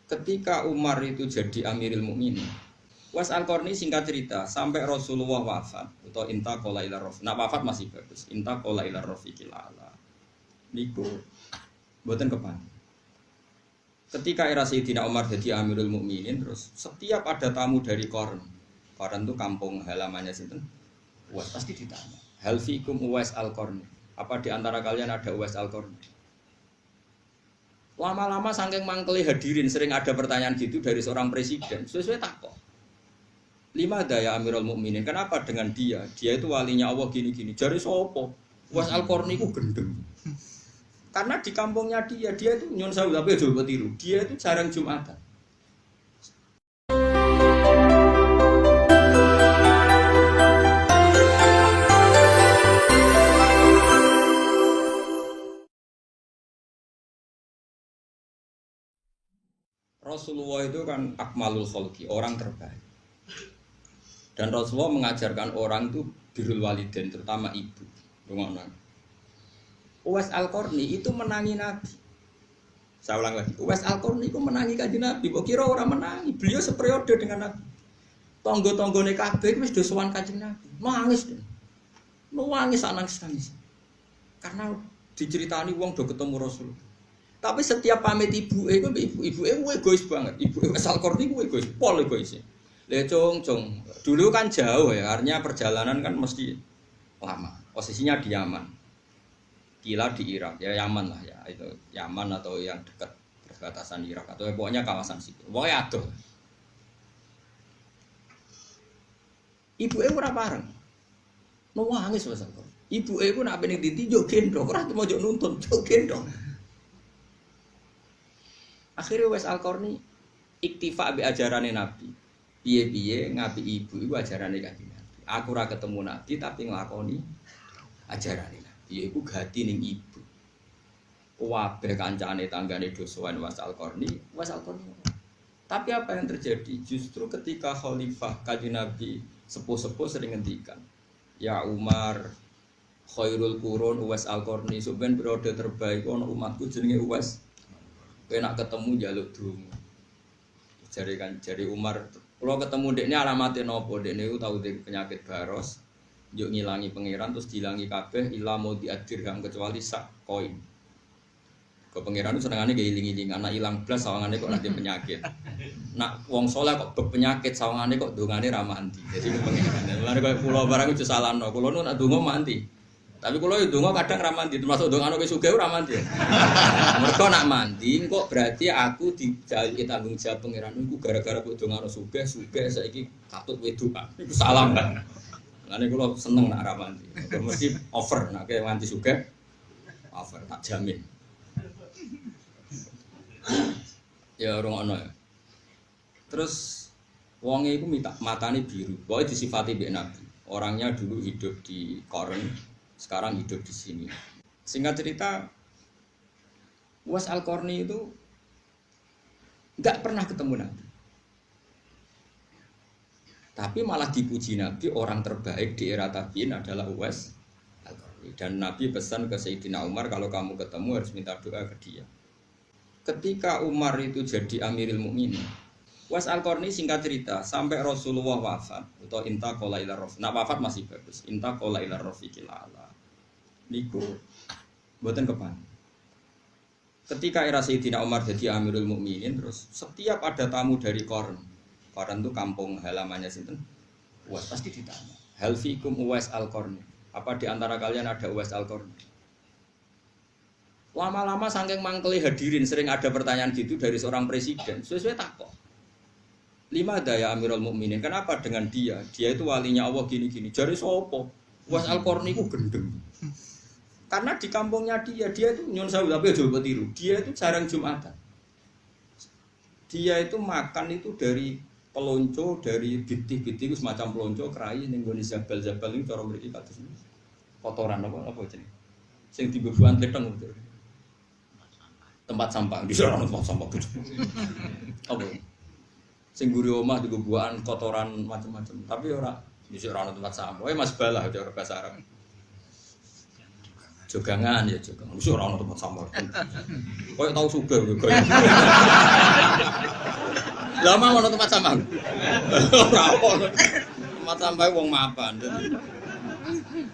Ketika Umar itu jadi Amirul Mukminin, Uwais Al-Qarni singkat cerita sampai Rasulullah wafat atau intaqala ila rafiq. Nak wafat masih bagus. Intaqala ila rafiqil a'la. Niku mboten kepan. Ketika era Sayyidina Umar jadi Amirul Mukminin, terus setiap ada tamu dari Qarn itu kampung halamannya sinten? Uwais pasti ditanya. Hal fikum Uwais Al-Qarni? Apa di antara kalian ada Uwais Al-Qarni? Lama-lama saking mangkeli hadirin sering ada pertanyaan gitu dari seorang presiden. Sesuai takok. Lima daya Amirul Mukminin. Kenapa dengan dia? Dia itu walinya Allah gini-gini. Jari sopo? Uwais Al-Qarni ku gendeng. Karena di kampungnya dia itu nyon sewu tapi aja tiru. Dia itu jarang Jumatan. Rasulullah itu kan akmalul khalqi, orang terbaik. Dan Rasulullah mengajarkan orang itu birrul walidain, terutama ibu. Uwais Al-Qarni itu menangi Nabi. Saya ulang lagi, Uwais Al-Qarni itu menangi kanjeng Nabi. Kok kira orang menangi? Beliau seperiode dengan Nabi. Tonggo-tonggone kabeh wis do sowan kanjeng Nabi. Nangis. Nangis nangis. Karena diceritani wong do ketemu Rasul. Tapi setiap pamit ibu egois banget. Ibu Uwais Al-Qarni egois, pol egois. Le cong. Dulu kan jauh ya, artinya perjalanan kan mesti lama. Posisinya di Yaman. Kila di Irak, ya Yaman lah ya. Itu Yaman atau yang dekat perbatasan Irak atau pokoknya kawasan situ. Pokoknya adoh. Ibu ora bareng. Nangis Uwais Al-Qarni. Ibu nak pengen ditinjau gendong, ora mau nuntun, gendong. Akhirnya Uwais Al-Qarni iktifa be ajarane Nabi. Piye-piye ngapi ibu iku ajarane Kanjeng Nabi. Aku ora ketemu Nabi tapi nglakoni ajarane Nabi. Ya iku gati ning ibu. Kabeh kancane tanggane do sowan Uwais Al-Qarni, Tapi apa yang terjadi? Justru ketika khalifah Kanjeng Nabi sepuh-sepuh sering ngendikan, ya Umar khairul qurun Uwais Al-Qarni, sampeyan periode terbaik ana umatku jenenge Uwais. Kowe nak ketemu njaluk donga. Jari Umar, kalau ketemu dekne alamate napa? Dekne iku tau penyakit baros, njuk ngilangi pangeran terus dilangi kabeh ila mau diadirham kecuali sak koin. Ke pangeran itu senengane ge iling-iling, anak ilang blas sawangane kok nanti penyakit. Nak wong saleh kok penyakit sawangane kok dongane ra mandi. Jadi ke pangeran. Mulane koyo kula barang iku salahno. Kula nu nak donga mandi. Tapi kalau itu donga kadang ra mandi, termasuk donga nek sugih ora mandi. Mergo nak mandi kok berarti aku dijaluk tanggung jawab pangeran iku gara-gara kok donga sugih saiki katut wedokan. Iku salah kan. Lane kula seneng nak ra mandi. Mesti over nek mandi sugih over tak jamin. Ya rungokno ya. Terus wonge iku matane biru. Pokoke disifati mbek Nabi. Orangnya dulu hidup di Qarn, sekarang hidup di sini. Singkat cerita, Uwais Al-Qarni itu nggak pernah ketemu Nabi. Tapi malah dipuji Nabi, orang terbaik di era tabi'in adalah Uwais Al-Qarni. Dan Nabi pesan ke Sayyidina Umar, kalau kamu ketemu harus minta doa ke dia. Ketika Umar itu jadi Amirul Mukminin, Uwais Al-Qarni singkat cerita sampai Rasulullah wafat atau intaqala ila rafiq. Nak wafat masih bagus. Intaqala ila rafiqil a'la. Niku mboten kepan. Ketika era Sayyidina Umar jadi Amirul Mukminin, terus setiap ada tamu dari Qarn itu kampung halamannya sinten? Uwais pasti ditanya. Hal fikum Uwais Al-Qarni? Apa di antara kalian ada Uwais Al-Qarni? Lama-lama saking mangkeli hadirin sering ada pertanyaan gitu dari seorang presiden. Sesuai takok. Lima daya Amirul Mukminin. Kenapa dengan dia? Dia itu walinya Allah gini-gini. Jari sopo? Uwais Al-Qarni ku gendeng. Karena di kampungnya dia itu nyon sewu tapi aja tiru. Dia itu jarang Jumatan. Dia itu makan itu dari pelonco, dari biti-biti itu semacam pelonco, kerai ning nggone zabal-zabal iki cara mriki kados kotoran apa jenenge. Sing dibebuan tleteng betul. Tempat sampah di sana tempat sampah gitu. Apa? Sing guri omah dibebuan kotoran macam-macam. Tapi ora di sana tempat sampah. Mas balah cara bahasa Arab. Jogangan ya jogangan. Wis ora ono tempat sampah. Koyo tau sugih koyo. Lama ono tempat samang. Ora ono. Tempat sampai wong mapan.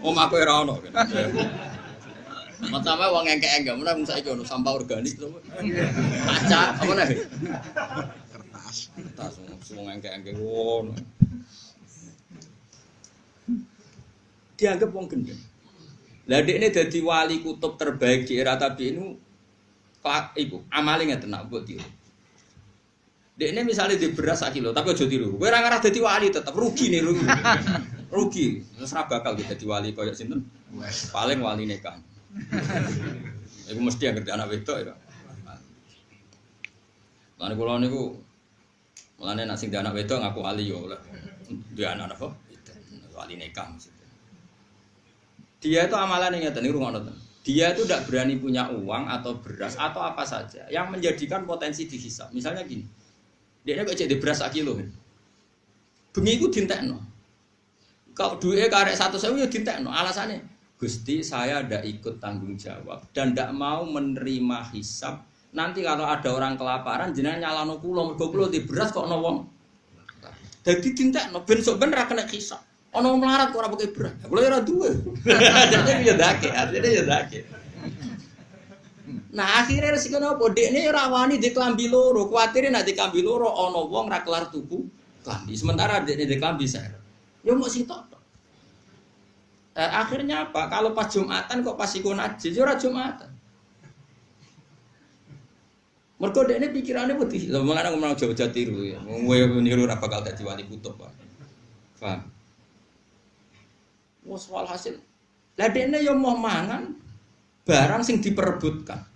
Aku ora ono. Tempat sampai wong engke-engke, mun saiki ono sampah organik to. Kaca, apa nih? Kertas wong engke-engke ngono. Dianggap wong gendeng. Lah dekne dadi wali kutub terbaik di era tabi'in iku amale ngeten nak mbok tiru. Dekne misale di beras 1 kilo tapi aja tiru. Kowe ora ngarah dadi wali tetep rugi nih rugi. Rugi. Wis ora bakal dadi wali koyo sinten? Paling wali nikah. Iku mesti anggere anak wedok ya. Lan kula niku mulane nek sing anak wedok ngaku wali yo oleh. Dia anak apa? Wali nikah maksudnya. Dia itu amalannya ngeten niku ngono. Dia itu tidak berani punya uang atau beras atau apa saja yang menjadikan potensi dihisab. Misalnya gini. Dia kok cek di beras 1 kilo. Bengi iku dintekno. Kalau duitnya karek 100.000 ya dintekno. Alasannya, Gusti saya ndak ikut tanggung jawab dan ndak mau menerima hisab. Nanti kalau ada orang kelaparan jenengan nyalano kula mergo kula di beras kok ono wong. Dadi dintekno ben sok ben ra kena hisab. Ono melarat kok ora pakai beras. Kula ora duwe. Jadi ya dake, artinya ya dake. Nah akhirnya resiko nopo dekne ora wani di klambi loro, kuwatire nek di klambi loro ana wong ra kelar tuku klambi. Sementara dekne di klambi ser. Ya mok sing tok. Akhirnya apa? Kalau pas Jumatan kok pas iku najis, ya ora Jumatan. Mergo dekne pikirane putih. Lha mulane ngomong Jawa tiru ya. Kowe niru ora bakal dadi wali kutub, Pak. Paham? Wes walhasil. Lah dekne yo mau mangan barang sing diperebutkan.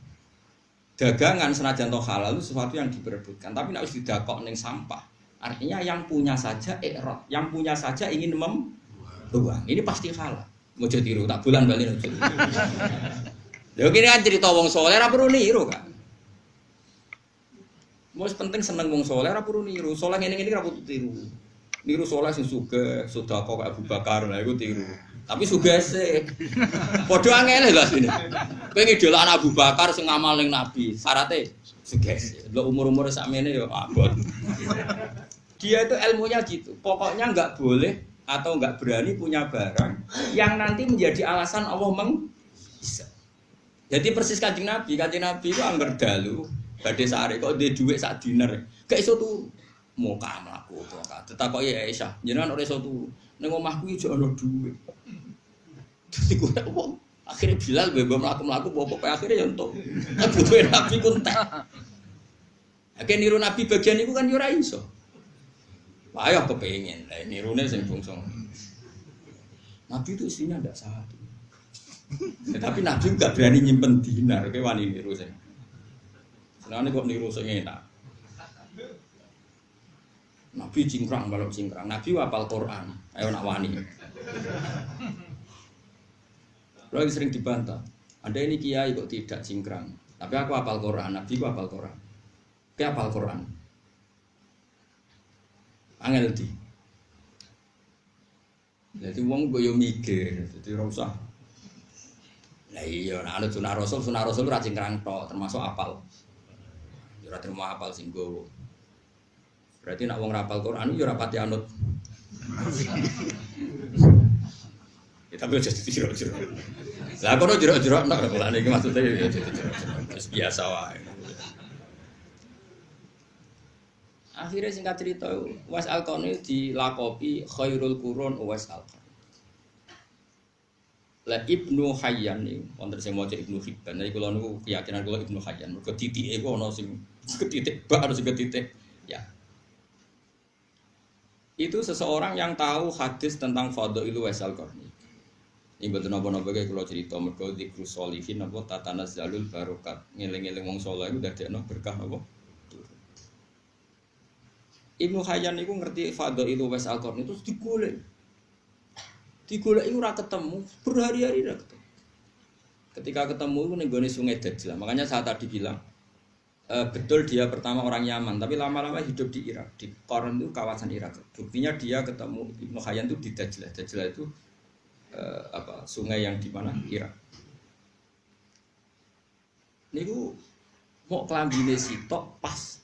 Dagangan senajan toh halal itu sesuatu yang diperebutkan, tapi nek wis didakok ning sampah. Artinya yang punya saja ikrot, yang punya saja ingin membuang. Ini pasti halal. Mau jadi tiru tak bulan bali ojo. Lha kene kan cerita wong saleh ora perlu niru kan. Wis penting seneng wong saleh ora perlu niru. Saleh ngene-ngene ora perlu tiru. Niru saleh sing sugih, sedekah kaya Abu Bakar lha iku tiru. Tapi sugese. Padha angel lho asline. Kowe ngidolakno Abu Bakar sing ngamal ning Nabi, syaratnya sugese. Lho umur-umur sakmene ya abot. Dia itu ilmunya gitu. Pokoknya enggak boleh atau enggak berani punya barang yang nanti menjadi alasan Allah bisa. Jadi persis Kanjeng Nabi itu angger dalu badhe sare kok ndek dhuwit sak diner. Gak iso tuh muka mlaku kok. Tetakoki Aisyah, jenengan ora iso tuh. Ning omahku iki ana dhuwit. Dadi kok wong akhire Bilal mbok mlaku-mlaku pokoke akhire ya entuk. Butuhe Nabi ku entek. Akhire niru Nabi bagian iku kan yo ora iso. Ayo kepengin. Lah nirune sing bangsa. Nabi itu istrinya ndak satu. Tetapi Nabi enggak berani nyimpen dinar, kowe wani niru sing. Senane kok niru sing enak. Nabi cingkrang balok cingkrang. Nabi hafal Quran. Ayo nak wani. Lagi sering dibantah. Anda ini kiai kok tidak cingkrang. Tapi aku hafal Quran. Nabi ku hafal Quran. Dia hafal Quran. Angel di. Jadi wong kok yo mikir, dadi ora usah. Lah iya nek ana sunah Rasul ora cingkrang tok, termasuk hafal. Yo ora terima hafal sing nggowo. Berarti nak wong rapal Quran yo ora pati anut. Ya tapi aja ditiru-tiru. Lah kono jero-jero nek lan iki maksude ya jero-jero. Wis biasa wae. Akhirnya singkat cerita, Uwais Al-Qarni dilakopi khairul qurun Uwais Al-Qarni. Lah Ibnu Hayyan niku wonten sing maca Ibnu Hibban. Nek kula niku keyakinan kula Ibnu Hayyan mergo titike iku ana sing ketitik bak ana sing ketitik ya. Itu seseorang yang tahu hadis tentang fadhail Uwais Al-Qarni. Ini betul napa-napa kaya kula cerita mergo dzikrus sholihin napa tatanazzalul barokat. Ngeling-eling wong saleh iku dadekno berkah napa? Ibnu Hayyan itu ngerti fadhail Uwais Al-Qarni itu digolek. Digolek itu ora ketemu, berhari-hari ora ketemu. Ketika ketemu itu ning gone Sungai Dajjal. Makanya saya tadi bilang betul dia pertama orang Yaman, tapi lama-lama hidup di Irak. Di Qarn itu kawasan Irak. Buktinya dia ketemu Ibnu Hayyan itu di Dajjal. Dajjal itu sungai yang di mana? Irak. Niku mau klambine sitok pas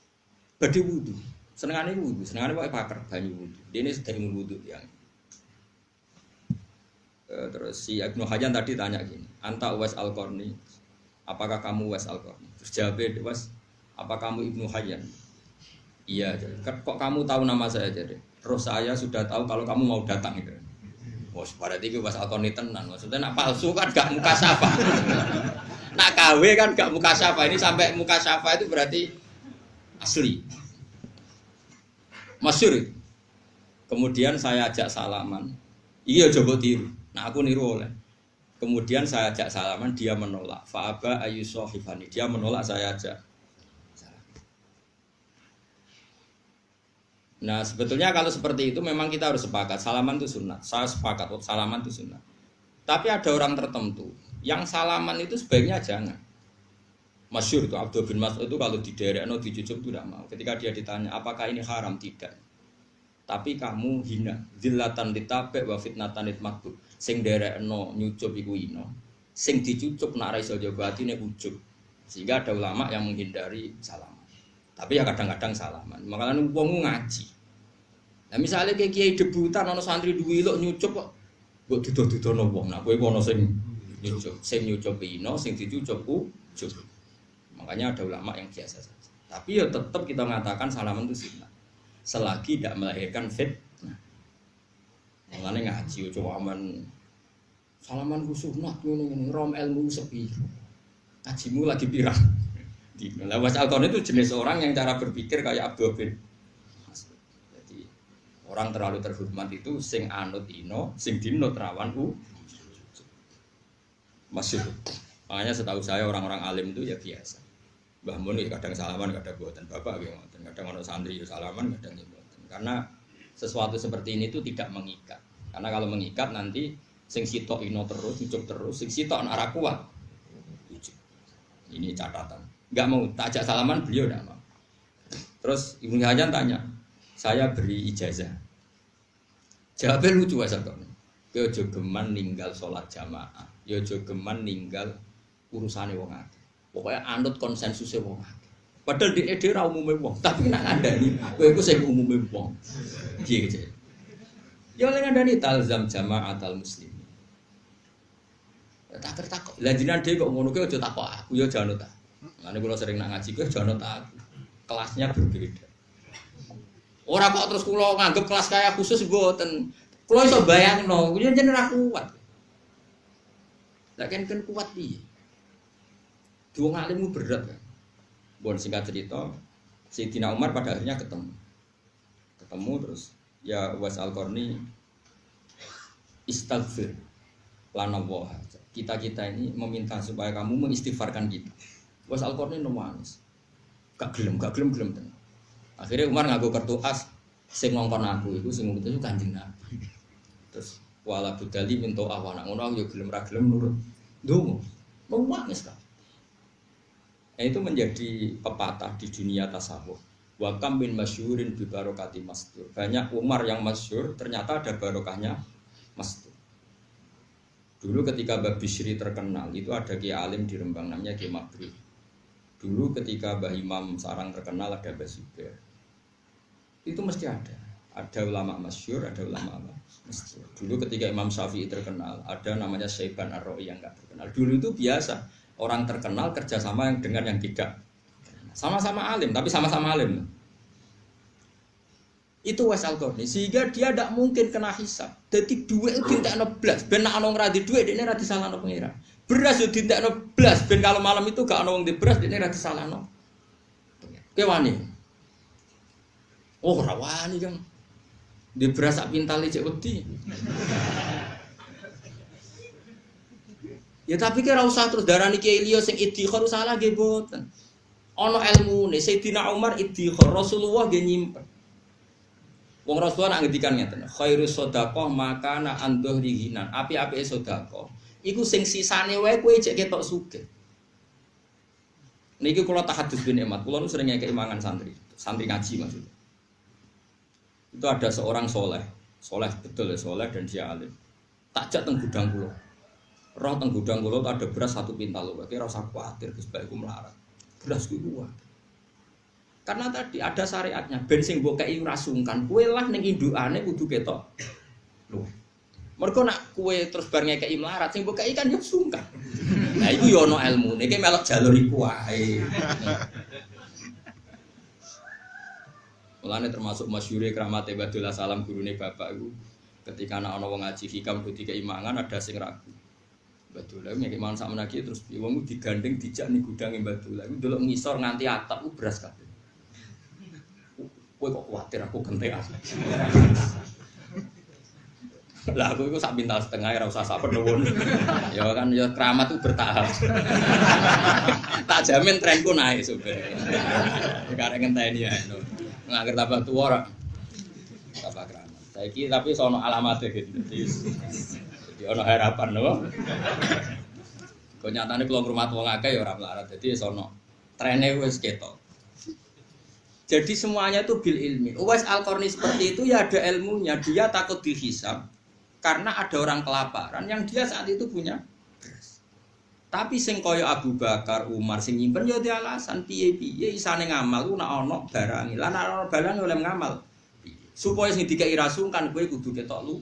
badhe wudu. Senengane wudu, senengane pokoke paker banyu wudu. Dene sedang wudu yang. Terus si Ibnu Hajar tadi tanya gini, "Anta Uwais Al-Qarni? Apakah kamu Uwais Al-Qarni?" Terus jawabnya, "Uwais, apa kamu Ibnu Hajar?" "Iya." "Kok kamu tahu nama saya?" Jadi, "Roh saya sudah tahu kalau kamu mau datang." Gitu. Wah, berarti itu Uwais Al-Qarni tenan. Maksudnya nak palsu kan gak muka syafa. Nak KW kan gak muka syafa. Ini sampai muka syafa itu berarti asli. Masyhur. Kemudian saya ajak salaman. Iya coba tiru. Nah aku niru oleh. Kemudian saya ajak salaman, dia menolak. Fa'aba ayyusohifani. Dia menolak, saya ajak. Nah sebetulnya kalau seperti itu memang kita harus sepakat. Salaman itu sunnah. Saya sepakat, salaman itu sunnah. Tapi ada orang tertentu yang salaman itu sebaiknya jangan. Masyhur itu Abdul bin Mas'ud itu kalau di daerah dicucuk itu tidak mau. Ketika dia ditanya apakah ini haram, tidak. Tapi kamu hina, zillatan ditape wa fitnatan ditmakbul. Sing daerah nyucup iku ino, sing dicucuk nak ra iso jaga atine ujug. Sehingga ada ulama yang menghindari salaman. Tapi ya kadang-kadang salaman. Makanya wong ngaji. Nah misalnya kayak kiai debutan ana santri duwi lho nyucup kok mbok duduh-dudono wong. Nah kowe ana sing nyucup ino, sing dicucup ujug. Makanya ada ulama yang biasa saja. Tapi ya tetap kita mengatakan salaman itu sunnah. Selagi tidak melahirkan fitnah. Makanya ngaji cuman salaman ku sunnah ngene rom ilmu sepi. Ngajimu lagi pirang. Lah Mas Al-Qarni itu jenis orang yang cara berpikir kayak Abdul bin Mas'ud. Jadi orang terlalu terhormat itu sing anut ino, sing dinut rawan masyhur. Makanya setahu saya orang-orang alim itu ya biasa. Mbah Mun kadang salaman, kadang buatan bapak, kadang orang santri salaman, kadang buatan. Karena sesuatu seperti ini itu tidak mengikat. Karena kalau mengikat nanti sing sitok ino terus, cucuk terus, sing sitok arah kuat. Ini catatan. Enggak mau tajak salaman beliau enggak mau. Terus Ibnu Hajar tanya, saya beri ijazah. Jawabnya lucu asal kok. Yo jogeman ninggal sholat jamaah, yo jogeman ninggal urusane wong akeh. Pokoknya anut konsensusnya wong akeh. Padahal di ide ra umume wong, tapi nak ngandani kowe iku sing umume wong. Piye gitu. Ya oleh ngandani talzam jama'atal muslimin. Tak tertakok. Lah jenengan dhewe kok ngono ki aja takok aku ya janut ta. Ngene kula sering nak ngaji kowe janut aku. Kelasnya berbeda. Ora kok terus kula nganggep kelas kaya khusus mboten. Kula iso bayangno, kuwi jeneng ra kuat. Lah kan kuat piye? Dua ngalimmu berat kan. Bon singkat cerita, Sayyidina Umar pada akhirnya ketemu terus ya Uwais Al-Qarni istaghfir lana wa. Kita ini meminta supaya kamu mengistighfarkan kita. Uwais Al-Qarni nangis. Gak gelem tenan. Akhirnya Umar nganggo kartu as sing ngongkon aku iku sing ngutus Kanjeng Nabi. Terus wala budali minta awana ngono aku yo gelem ra gelem nurut. Ndonga. Nangis kan. Nah, itu menjadi pepatah di dunia tasawuf. Wa kam bin masyhurin bi barokati mastur. Banyak Umar yang masyhur ternyata ada barokahnya mastur. Dulu ketika Mbah Bisri terkenal itu ada kiai alim di Rembang namanya Kiai Mabrur. Dulu ketika Mbah Imam Sarang terkenal ada Mbah Zubair. Itu mesti ada. Ada ulama masyhur, ada ulama masyhur. Dulu ketika Imam Syafi'i terkenal, ada namanya Syaiban Ar-Ra'i yang enggak terkenal. Dulu itu biasa. Orang terkenal kerjasama yang dengan yang tidak sama-sama alim, tapi sama-sama alim. Itu Uwais Al-Qarni, sehingga dia tidak mungkin kena hisab. Jadi duit itu dintekno blas, ben ana wong ra di duit dekne ra disalahno pengira. Beras yo dintekno blas, ben kalau malam itu gak ana wong di beras dekne ra disalahno. Kowe wani. Oh, ora wani, Kang. Di beras sak pintale cek wedi. Ya tapi kira usah terus darani Kiai liya sing idhikhar salah nggih mboten. Ana ilmune Sayyidina Umar idhikhar, Rasulullah nggih nyimpen. Wong Rasulullah nak ngendikan ngeten, khairus shadaqah makana an dhuhri hinan. Api-apike sedekah iku sing sisane wae kowe cek ketok sugih. Niki kula tahadus bin Emat, kula nu sering ngekeki mangan santri ngaji maksudnya. Itu ada seorang soleh betul ya soleh dan dia alim. Takjak teng gudang kula. Roh teng gudang kula ada beras 1 pintal lho, kira ora usah kuwatir Gus Bae ku melarat. Beras ku kuat. Karena tadi ada syariatnya, ben sing mbok kei ora sungkan, kowe lah ning indukane kudu ketok. Lho. Mergo nak kowe terus bar ngekeki melarat sing mbok kei kan yo sungkan. Nah iku yo ana ilmune, iki melok jalur iku wae. Mulane termasuk masyhure kramate Badullah Salam gurune bapak iku ketika ana wong ngaji hikam kudu keimangan ada sing ragu. Badullah ngekeki mangan sak menaki terus wong digandeng dijak ning gudange Badullah. Iku delok ngisor nganti atap ku beras kabeh. Kowe kok kuwatir aku gentekan. Lah aku iku sak pintal setengah ora usah sak penuwun. Ya kan ya keramat itu bertahap. Tak jamin trenku naik sebenarnya. Karek ngenteni ya. Ngangger tambah tuwa ora. Tambah keramat. Saiki tapi sono alamate gitu. Jadi ono harapan lho. Kok nyatane kula ngrumat wong akeh ya ora melarat. Dadi sono trene wis ketok. Jadi semuanya itu bil ilmi. Uwais Al-Qarni seperti itu ya ada ilmunya. Dia takut dihisab karena ada orang kelaparan yang dia saat itu punya beras. Tapi sing kaya Abu Bakar, Umar sing nyimpen ya dia alasan piye-piye isane ngamal ku nek ana barang. Lah nek ana barang oleh ngamal. Supaya sing dikeki ra sungkan kowe kudu ketok lu